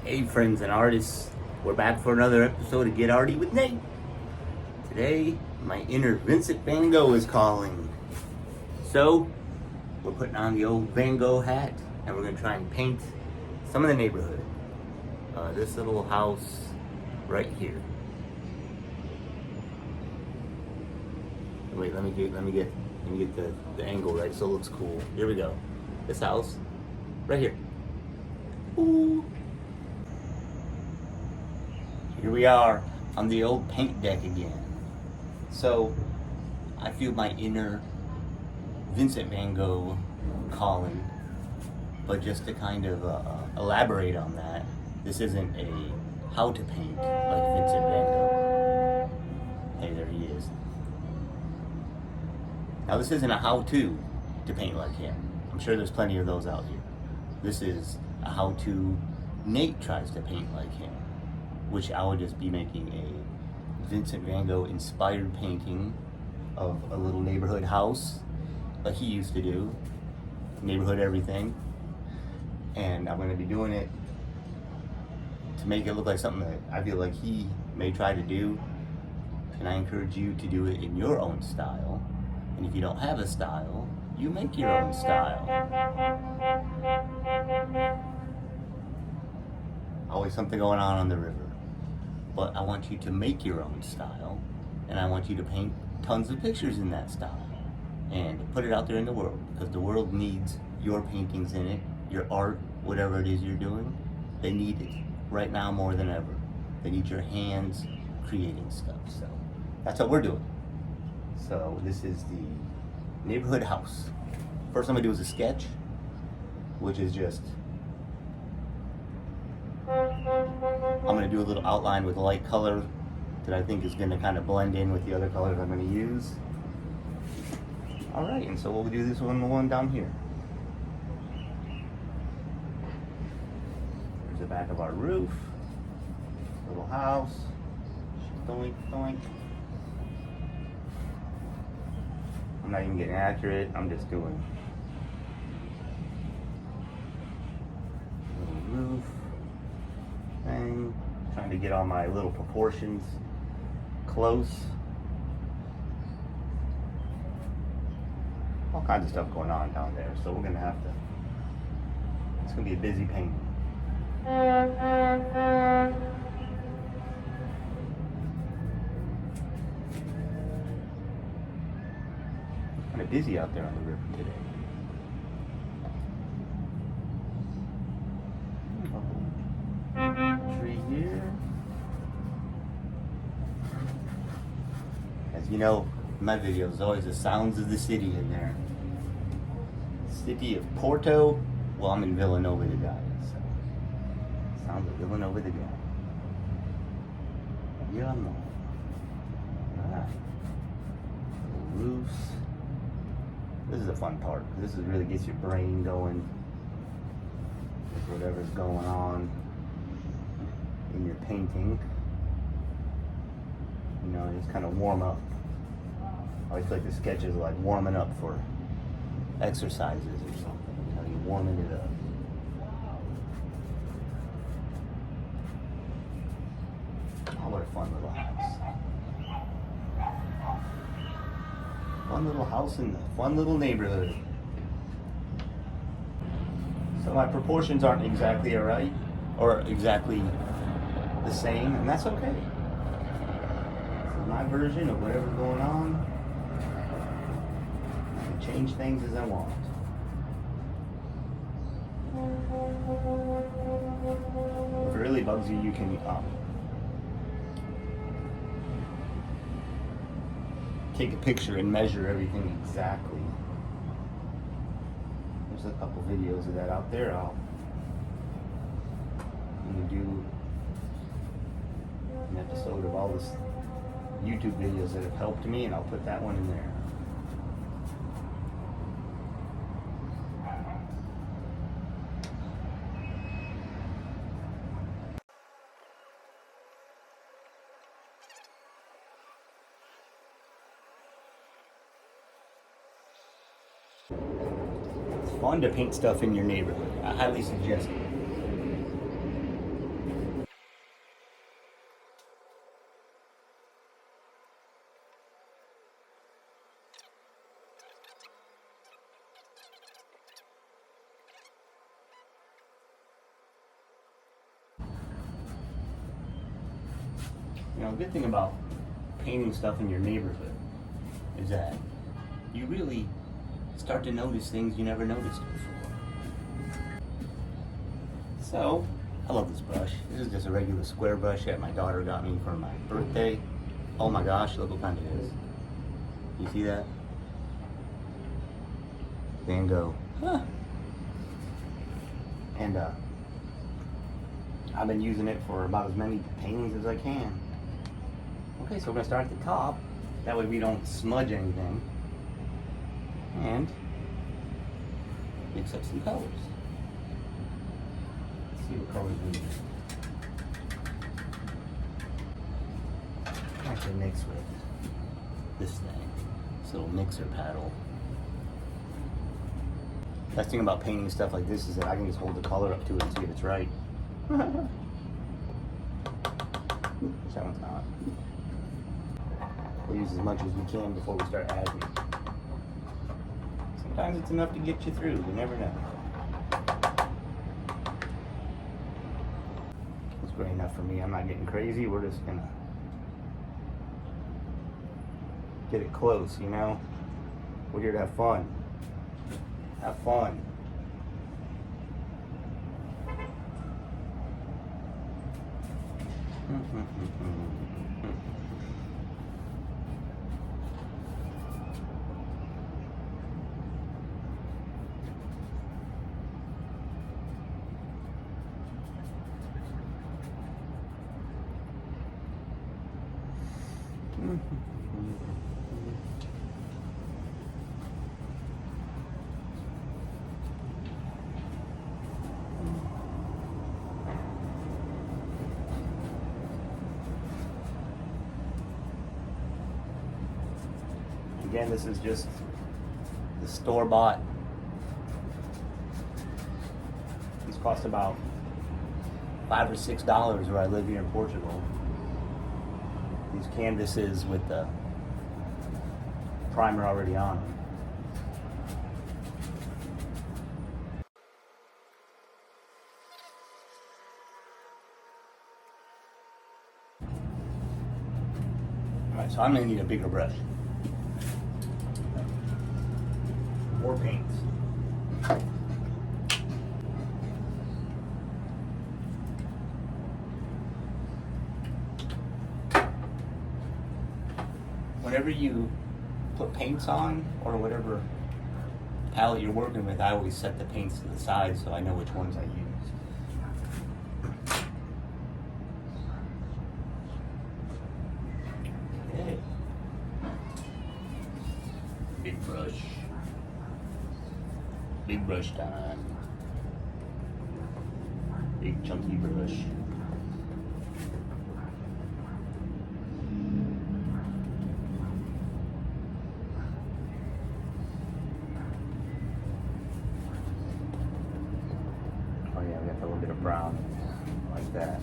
Hey friends and artists, we're back for another episode of Get Arty with Nate. Today, my inner Vincent Van Gogh is calling. So, we're putting on the old Van Gogh hat and we're going to try and paint some of the neighborhood. This little house right here. Wait, let me get the angle right so it looks cool. Here we go. This house, right here. Ooh. Here we are on the old paint deck again. So, I feel my inner Vincent Van Gogh calling, but just to kind of elaborate on that, this isn't a how to paint like Vincent Van Gogh. Hey, there he is. Now this isn't a how-to paint like him. I'm sure there's plenty of those out here. This is a how-to Nate tries to paint like him, which I would just be making a Vincent Van Gogh inspired painting of a little neighborhood house like he used to do, neighborhood everything, and I'm going to be doing it to make it look like something that I feel like he may try to do, and I encourage you to do it in your own style, and if you don't have a style, you make your own style. Always something going on the river. But I want you to make your own style, and I want you to paint tons of pictures in that style and put it out there in the world, because the world needs your paintings in it, your art, whatever it is you're doing. They need it right now more than ever. They need your hands creating stuff. So that's what we're doing. So this is the neighborhood house. First I'm gonna do is a sketch, which is just, I'm going to do a little outline with light color that I think is going to kind of blend in with the other colors I'm going to use. Alright, and so we'll do this one down here. There's the back of our roof. Little house. Doink, doink. I'm not even getting accurate, I'm just doing little roof thing, trying to get all my little proportions close. All kinds of stuff going on down there, so we're gonna have to, it's gonna be a busy painting. Kind of busy out there on the river today. Tree here. As you know, in my videos, always the sounds of the city in there. City of Porto. Well, I'm in Villanova the guy, so sounds of Villanova the guy. Yeah, I know. Alright. Roofs. This is the fun part. This is really gets your brain going with whatever's going on in your painting. You know, just kind of warm up. I always feel like the sketches are like warming up for exercises or something. You know, you're warming it up. Oh, what a fun little house. Fun little house in the fun little neighborhood. So my proportions aren't exactly alright, or exactly the same, and that's okay. This is my version of whatever's going on. I can change things as I want. If it really bugs you, you can take a picture and measure everything exactly. There's a couple videos of that out there. I'm gonna do an episode of all this YouTube videos that have helped me, and I'll put that one in there. It's fun to paint stuff in your neighborhood. I highly suggest it. You know, the good thing about painting stuff in your neighborhood is that you really start to notice things you never noticed before. So, I love this brush. This is just a regular square brush that my daughter got me for my birthday. Oh my gosh, look what kind it is. You see that? Can Goghs. Huh. And I've been using it for about as many paintings as I can. Okay, so we're gonna start at the top. That way we don't smudge anything. And mix up some colors. Let's see what colors we use. Actually mix with this thing. This little mixer paddle. Best thing about painting stuff like this is that I can just hold the color up to it and see if it's right. That one's not. We'll use as much as we can before we start adding. Sometimes it's enough to get you through, you never know. It's great enough for me. I'm not getting crazy. We're just gonna get it close, you know? We're here to have fun. Have fun. Again, this is just the store-bought. These cost about $5 or $6 where I live here in Portugal. These canvases with the primer already on them. Alright, so I'm going to need a bigger brush. More paints. Whenever you put paints on, or whatever palette you're working with, I always set the paints to the side so I know which ones I use. Okay. Big brush. Big brush time. Big chunky brush. Oh yeah, we got a little bit of brown like that.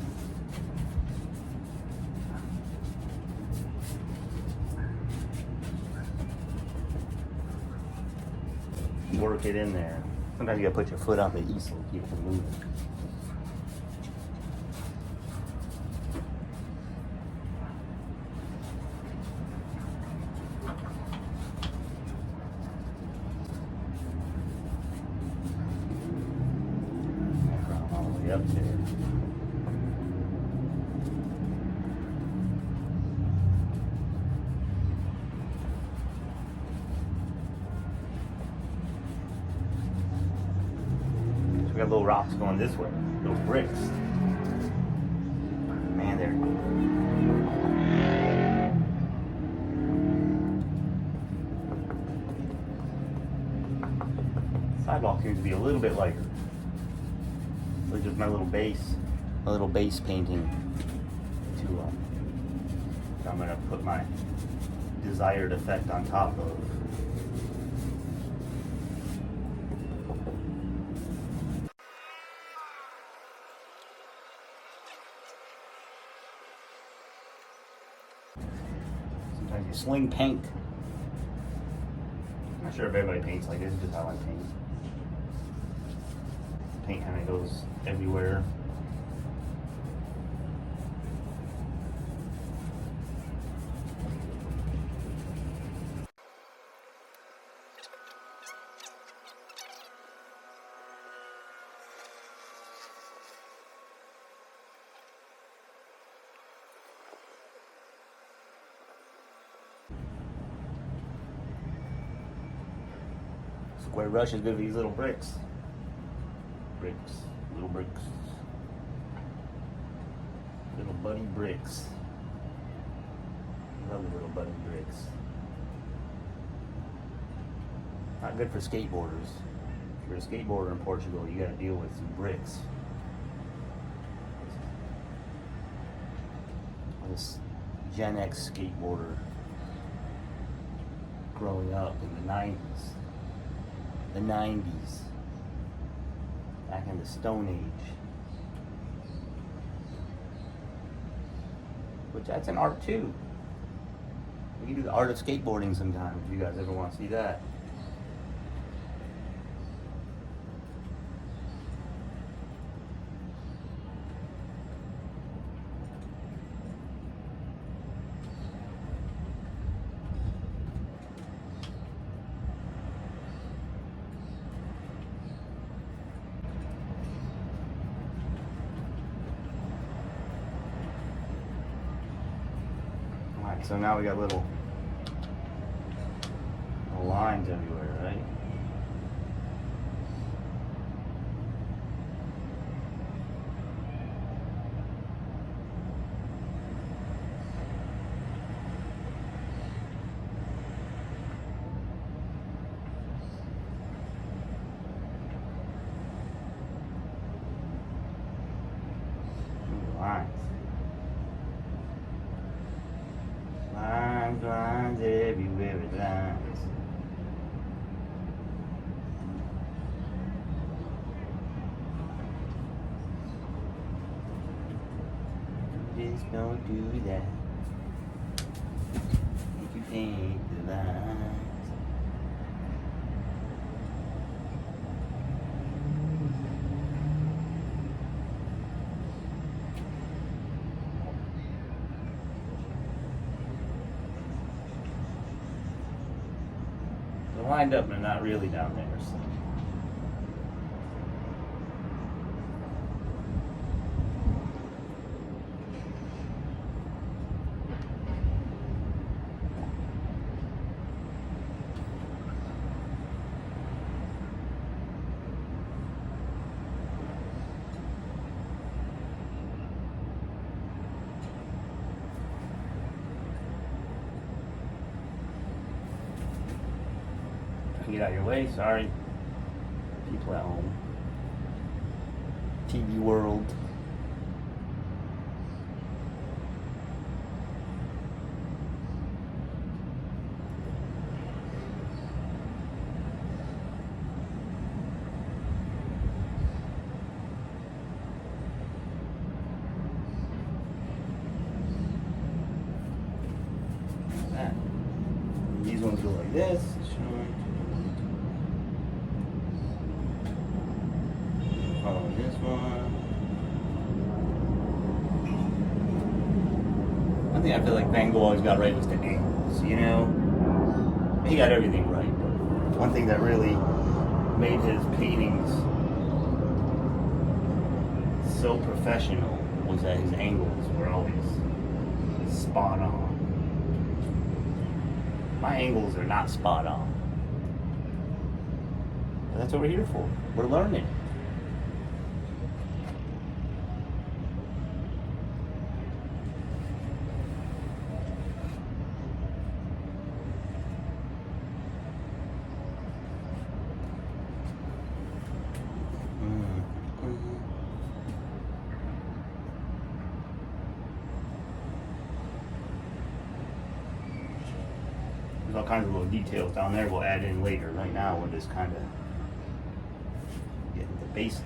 Work it in there. Sometimes you gotta put your foot on the easel to keep it from moving. Background all the way up there. We got little rocks going this way, little bricks. Man, they're sidewalk seems to be a little bit lighter. So just my little base painting to so I'm gonna put my desired effect on top of. Sometimes you sling paint. I'm not sure if everybody paints like this, it's just how I paint. Paint kind of goes everywhere. Where Rush is good for these little bricks. Little bricks. Little buddy bricks. Love the little buddy bricks. Not good for skateboarders. If you're a skateboarder in Portugal, you gotta deal with some bricks. This Gen X skateboarder growing up in the 90s. The 90s. Back in the Stone Age. Which that's an art too. We can do the art of skateboarding sometime if you guys ever want to see that. So now we got little lines everywhere, right? Lines. Lines everywhere it lines. Just don't do that. If you paint the lines. They're lined up, but not really down there. So. Get out of your way, sorry. People at home. TV world. That. These ones go like this. Follow this one. One thing I feel like Van Gogh always got right was the angles, you know? He got everything right, but one thing that really made his paintings so professional was that his angles were always spot on. My angles are not spot on. But that's what we're here for. We're learning. There's all kinds of little details down there we'll add in later. Right now we're just kind of getting the basics.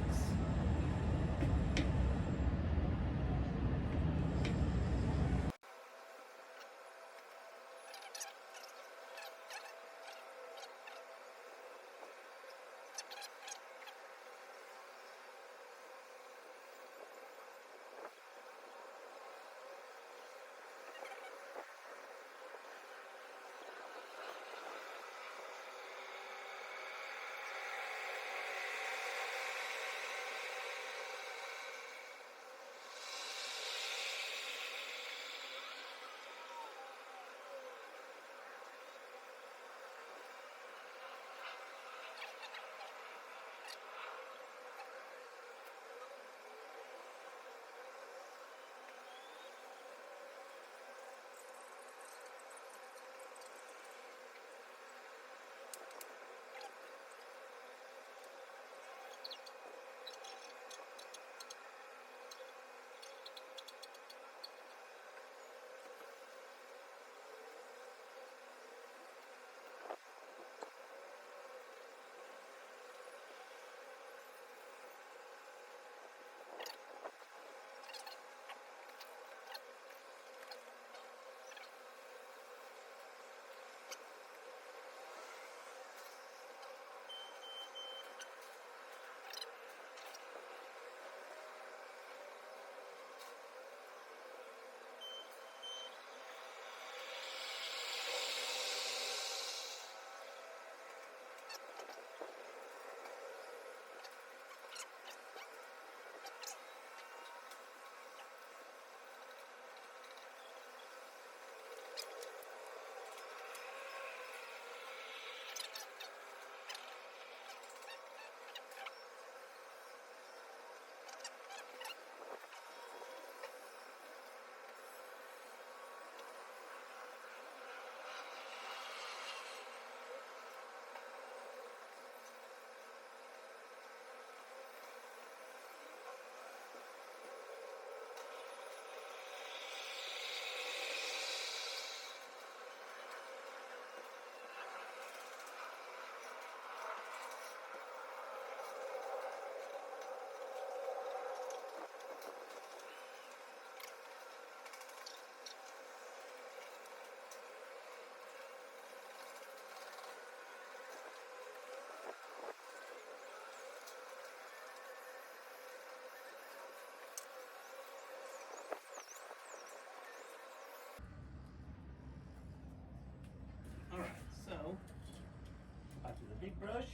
paintbrush.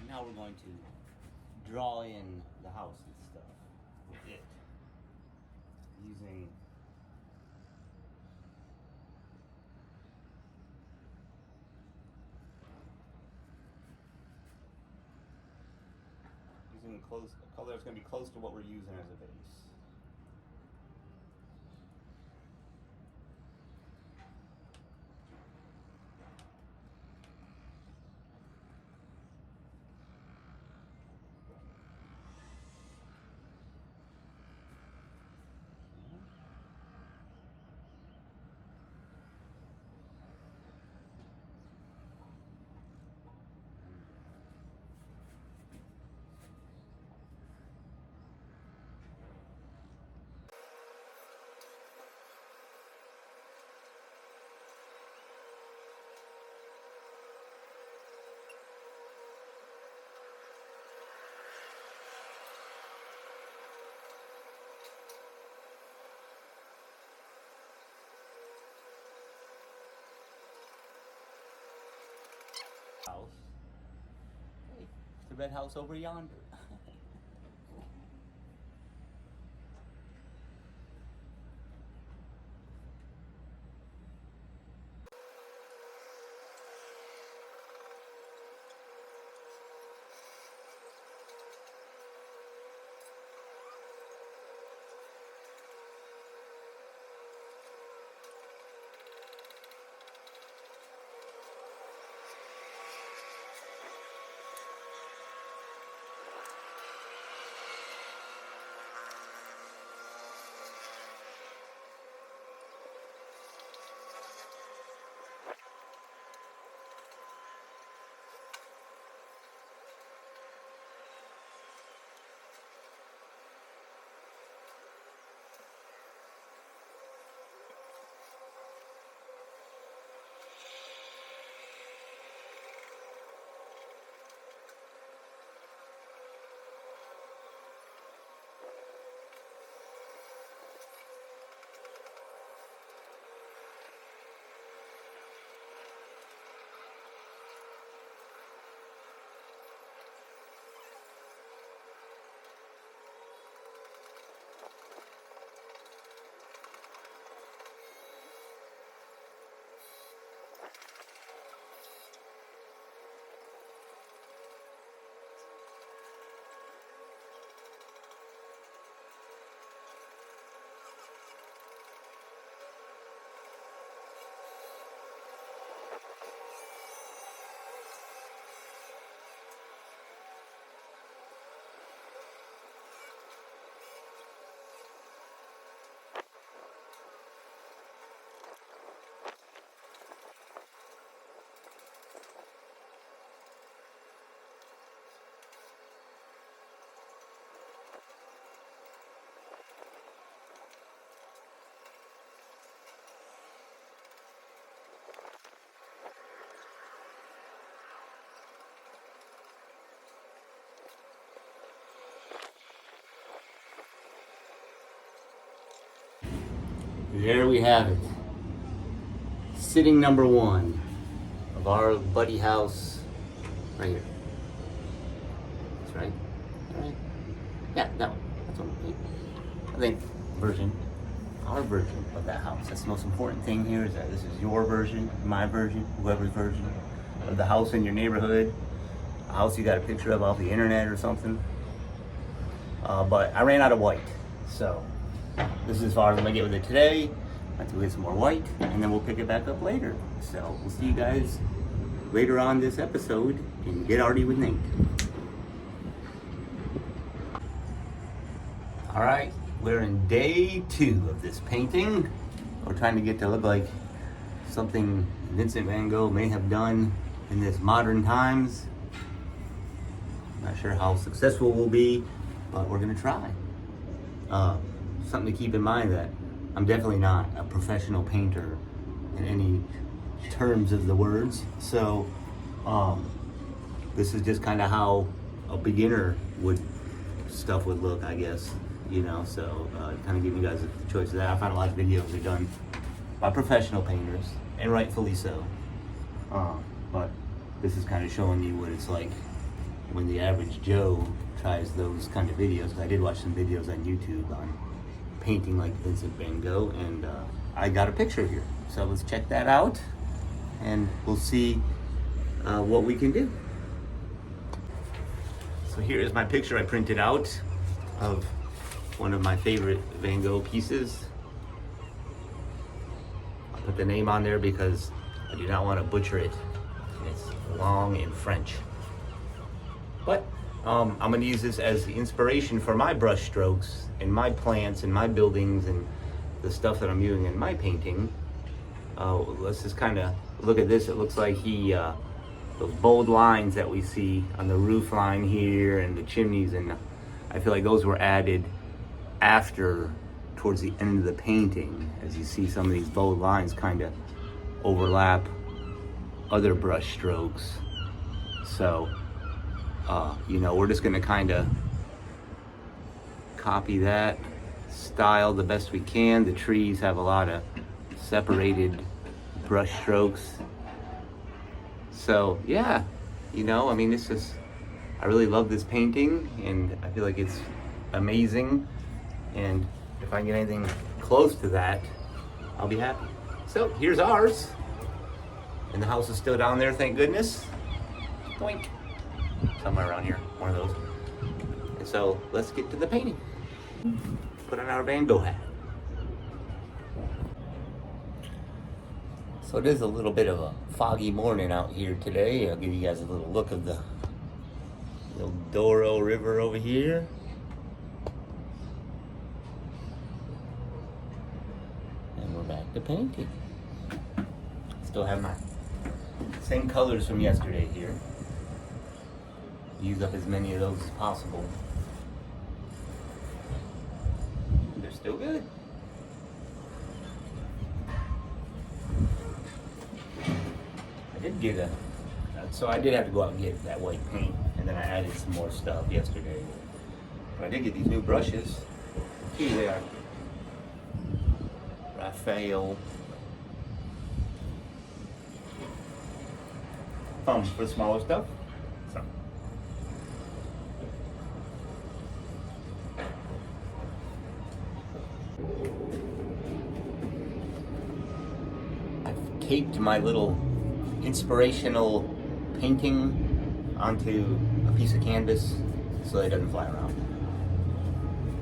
Now we're going to draw in the house and stuff with it using a color that's going to be close to what we're using as a base. House. Hey, it's the red house over yonder. There we have it. Sitting number one of our buddy house right here. That's right. All right. Yeah, that one. That's one. I think our version of that house. That's the most important thing here is that this is your version, my version, whoever's version of the house in your neighborhood. A house you got a picture of off the internet or something. But I ran out of white, so this is as far as I'm gonna get with it today. I have to get some more white, and then we'll pick it back up later. So we'll see you guys later on this episode in Get Arty with Nate. All right, we're in day 2 of this painting. We're trying to get to look like something Vincent van Gogh may have done in this modern times. Not sure how successful we'll be, but we're gonna try. Something to keep in mind that I'm definitely not a professional painter in any terms of the words. So this is just kind of how a beginner stuff would look, I guess. You know, so kind of give you guys a choice of that. I find a lot of videos are done by professional painters, and rightfully so. But this is kind of showing you what it's like when the average Joe tries those kind of videos. 'Cause I did watch some videos on YouTube on painting like Vincent Van Gogh, and I got a picture here. So let's check that out, and we'll see what we can do. So here is my picture I printed out of one of my favorite Van Gogh pieces. I'll put the name on there because I do not want to butcher it. It's long in French. But I'm going to use this as the inspiration for my brush strokes and my plants and my buildings and the stuff that I'm using in my painting. Let's just kind of look at this. It looks like those bold lines that we see on the roof line here and the chimneys, and I feel like those were added after, towards the end of the painting, as you see some of these bold lines kind of overlap other brush strokes. So we're just going to kind of copy that style the best we can. The trees have a lot of separated brush strokes. So yeah, I really love this painting, and I feel like it's amazing. And if I can get anything close to that, I'll be happy. So here's ours. And the house is still down there, thank goodness. Boink. Somewhere around here, one of those. And so let's get to the painting. Put on our Van Gogh hat. So it is a little bit of a foggy morning out here today. I'll give you guys a little look of the little Douro River over here. And we're back to painting. Still have my same colors from yesterday here. Use up as many of those as possible. They're still good. I did have to go out and get that white paint, and then I added some more stuff yesterday. But I did get these new brushes. Here they are. Raphael. For smaller stuff. So. I've taped my little inspirational painting onto a piece of canvas so that it doesn't fly around.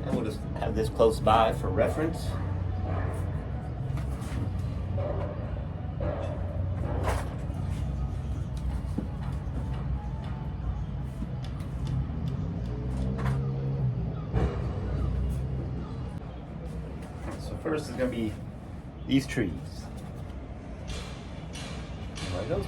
And we'll just have this close by for reference. So first is going to be these trees. Like those.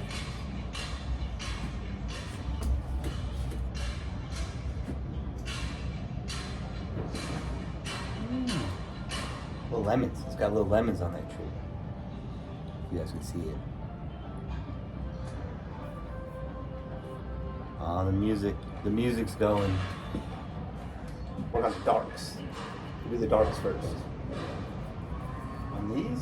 Little lemons. It's got little lemons on that tree. You guys can see it. The music's going. What about the darks? We'll do the darks first. On these.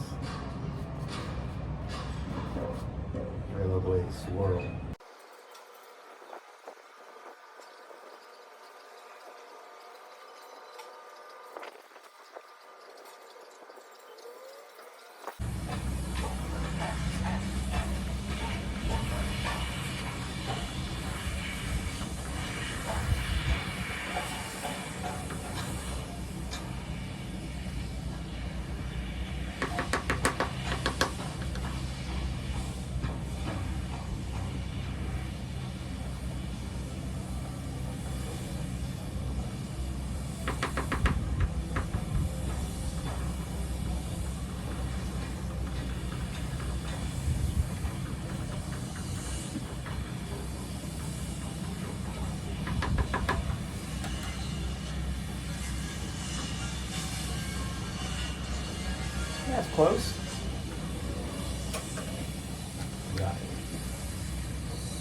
I love the way they swirl. That's close. Got it.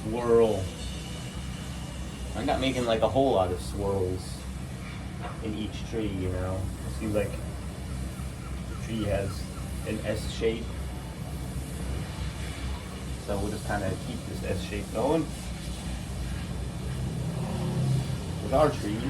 Swirl. I'm not making like a whole lot of swirls in each tree, you know. It seems like the tree has an S shape. So we'll just kind of keep this S shape going with our trees.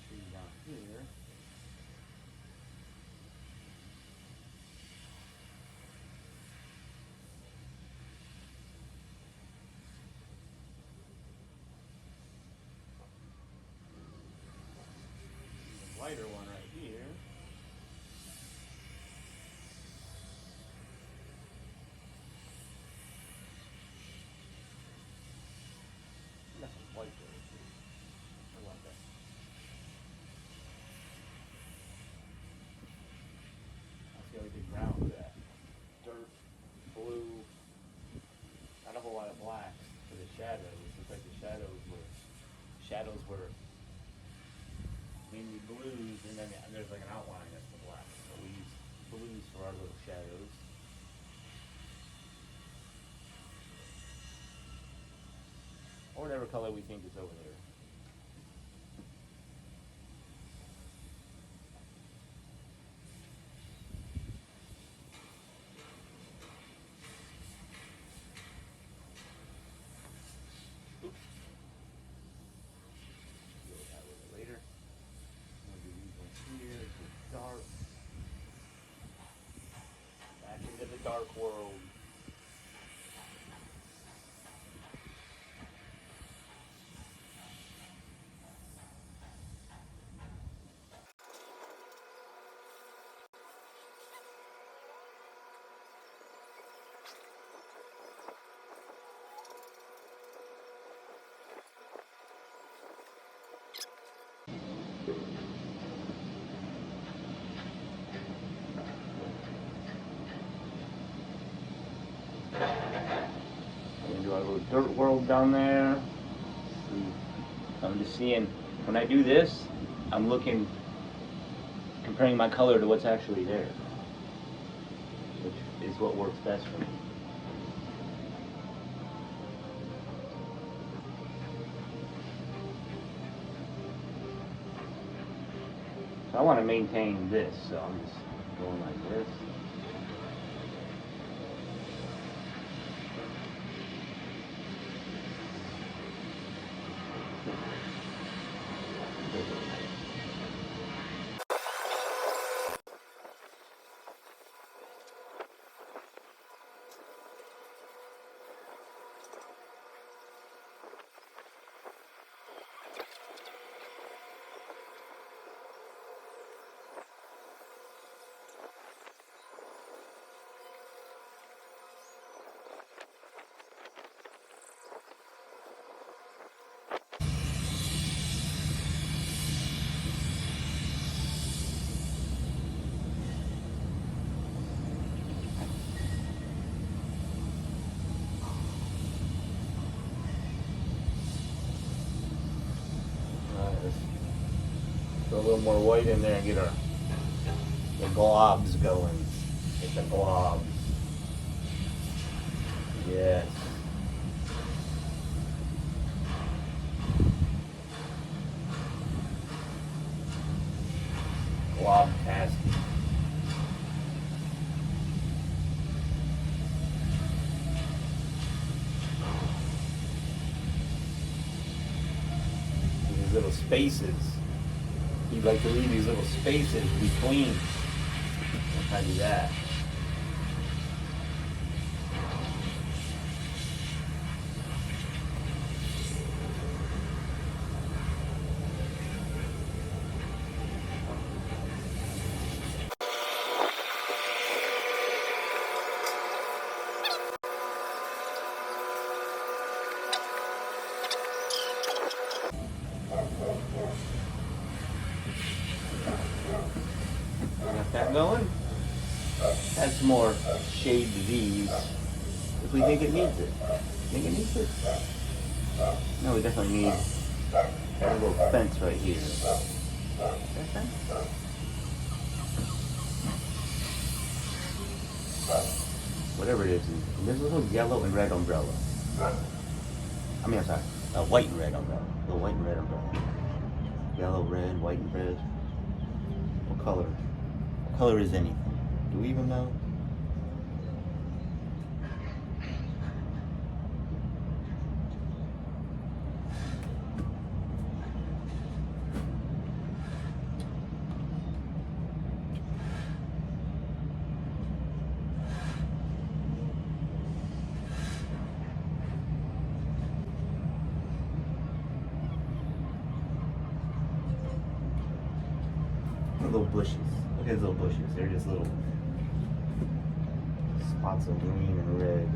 Tree down here. The lighter one right here. That's some white there too. I like that. Really big brown for that. Dirt, blue, not a whole lot of black for the shadows. Looks like the shadows were mainly blues, and then there's like an outline that's the black. So we use blues for our little shadows. Or whatever color we think is over there. Dark world. Do our little dirt world down there. I'm just seeing, when I do this, I'm looking, comparing my color to what's actually there, which is what works best for me. So I want to maintain this, so I'm just going like this. Throw a little more white in there and get the globs going. Get the globs. Yes. Globtastic. These little spaces you'd like to leave these little spaces between. I'll try to do that. Got that going. Add some more shade to these if we think it needs it. Think it needs it? No, we definitely need that little fence right here. That fence? Whatever it is, and there's a little yellow and red umbrella. I mean, I'm sorry, a white and red umbrella. The white and red umbrella. Yellow, red, white, and red. What color? What color is anything? Do we even know? Little bushes. Look at those little bushes. They're just little spots of green and red.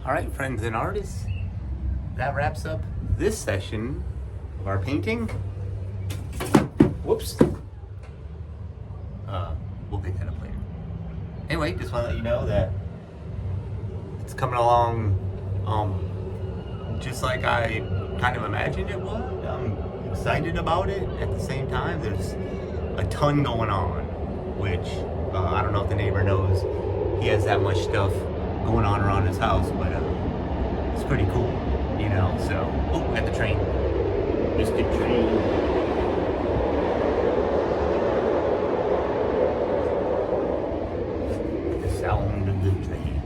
All right, friends and artists, that wraps up this session of our painting. Whoops. We'll pick that up later. Anyway, just want to let you know that it's coming along just like I kind of imagined it would. I'm excited about it. At the same time, there's a ton going on, which I don't know if the neighbor knows he has that much stuff going on around his house, but it's pretty cool, you know. So, oh, at the train. Mr. Train. The sound of the train.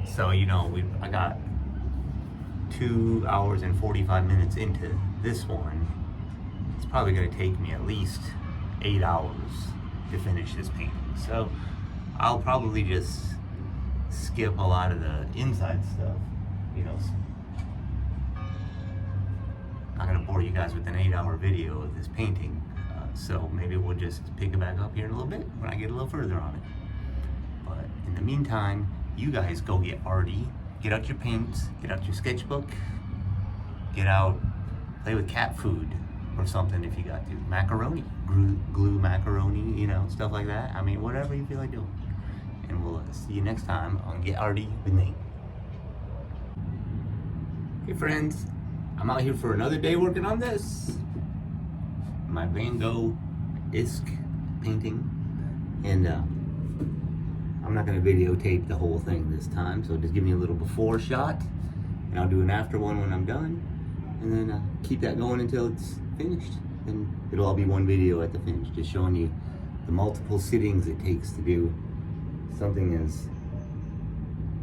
So, you know, I got 2 hours and 45 minutes into this one. It's probably going to take me at least 8 hours to finish this painting. So I'll probably just skip a lot of the inside stuff, you know. Not gonna bore you guys with an 8-hour video of this painting, so maybe we'll just pick it back up here in a little bit when I get a little further on it. But in the meantime, you guys go get arty. Get out your paints, get out your sketchbook, get out, play with cat food or something if you got to. Macaroni, glue macaroni, you know, stuff like that. I mean, whatever you feel like doing. And we'll see you next time on Get Arty with Nate. Hey friends, I'm out here for another day working on this. My Van Gogh-esque painting. And I'm not gonna videotape the whole thing this time, so just give me a little before shot, and I'll do an after one when I'm done, and then keep that going until it's finished. And it'll all be one video at the finish, just showing you the multiple sittings it takes to do something as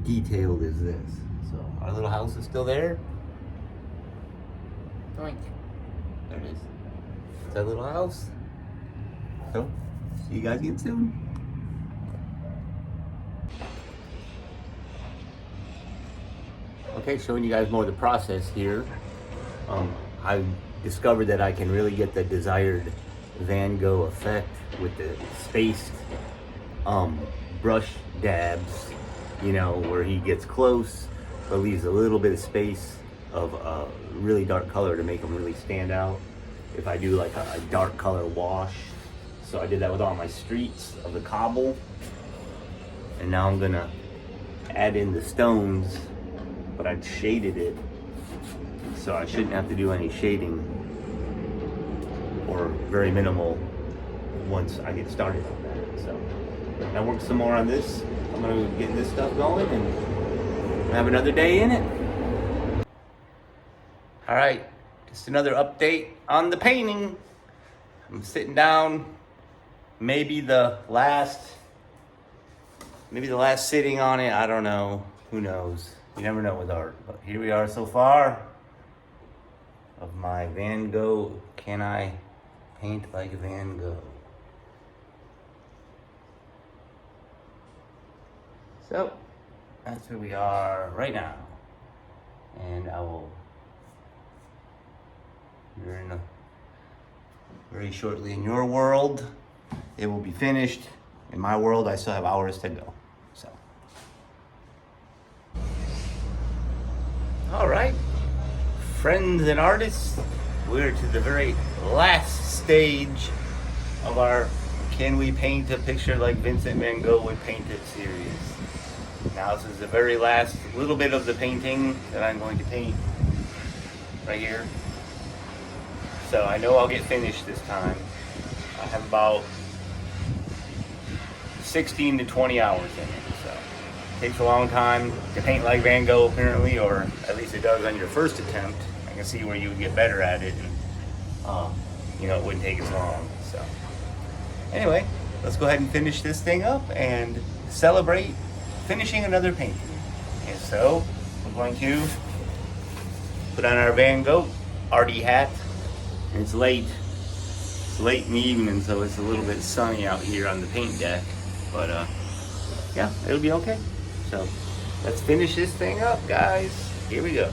detailed as this. So our little house is still there. Doink. There it is. It's our little house. So, see you guys again soon. Okay, showing you guys more of the process here. I discovered that I can really get the desired Van Gogh effect with the spaced brush dabs, you know, where he gets close but leaves a little bit of space of a really dark color to make him really stand out. If I do like a dark color wash. So I did that with all my streets of the cobble. And now I'm gonna add in the stones, but I'd shaded it, so I shouldn't have to do any shading, or very minimal once I get started on that. So I'll work some more on this. I'm gonna get this stuff going and have another day in it. All right, just another update on the painting. I'm sitting down, maybe the last sitting on it, I don't know, who knows. You never know with art, but here we are so far of my Van Gogh. Can I paint like Van Gogh? So that's where we are right now, and I will. You're in very shortly in your world. It will be finished. In my world, I still have hours to go. So. All right, friends and artists, we're to the very last stage of our Can We Paint a Picture Like Vincent Van Gogh Would Paint It series. Now this is the very last little bit of the painting that I'm going to paint right here. So I know I'll get finished this time. I have about 16 to 20 hours in it. So it takes a long time to paint like Van Gogh apparently, or at least it does on your first attempt. I can see where you would get better at it, and you know, it wouldn't take as long. So anyway, let's go ahead and finish this thing up and celebrate finishing another painting. And so we're going to put on our Van Gogh arty hat. And it's late in the evening, so it's a little bit sunny out here on the paint deck, but yeah, it'll be okay. So let's finish this thing up, guys. Here we go.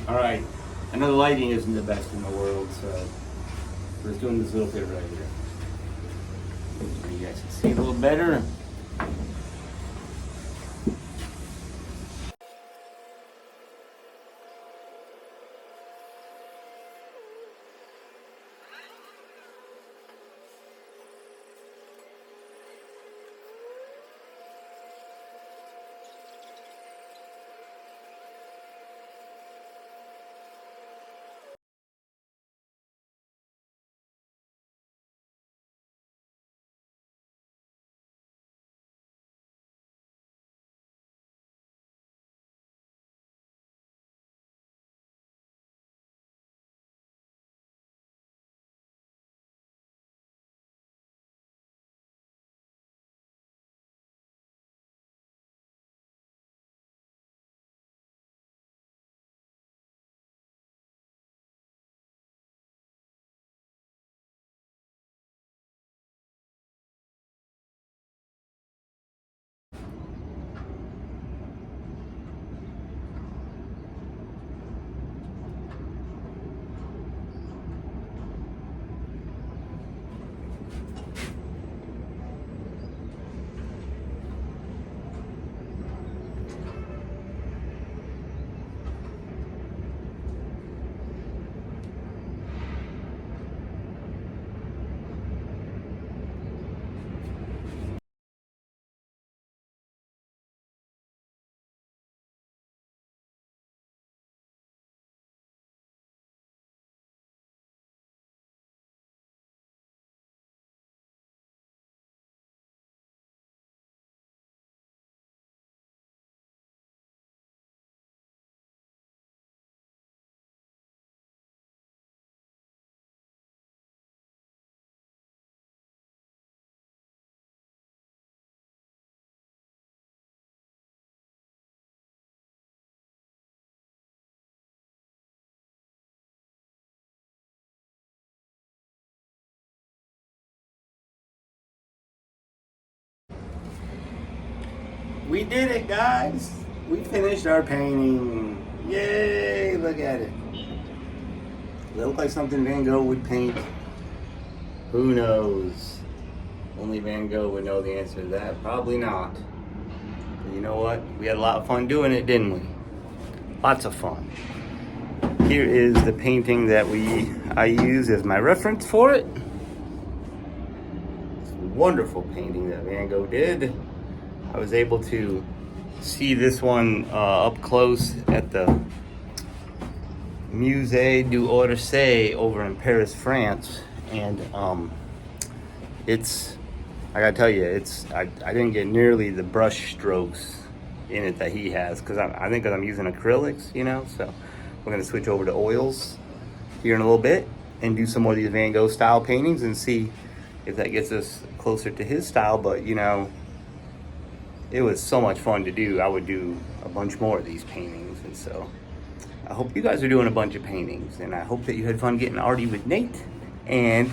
All right, I know the lighting isn't the best in the world, so we're just doing this little bit right here so you guys can see a little better. We did it, guys. We finished our painting. Yay, look at it. Does that look like something Van Gogh would paint? Who knows? Only Van Gogh would know the answer to that. Probably not. But you know what? We had a lot of fun doing it, didn't we? Lots of fun. Here is the painting that I used as my reference for it. It's a wonderful painting that Van Gogh did. I was able to see this one up close at the Musée d'Orsay over in Paris, France, and it's, I gotta tell you, I didn't get nearly the brush strokes in it that he has, because I think I'm using acrylics, you know. So we're gonna switch over to oils here in a little bit and do some more of these Van Gogh style paintings and see if that gets us closer to his style. But you know, it was so much fun to do. I would do a bunch more of these paintings, and so I hope you guys are doing a bunch of paintings, and I hope that you had fun getting arty with Nate, and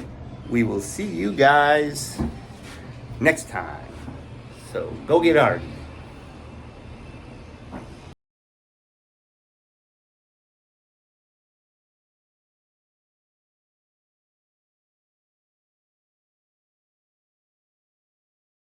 we will see you guys next time. So go get arty.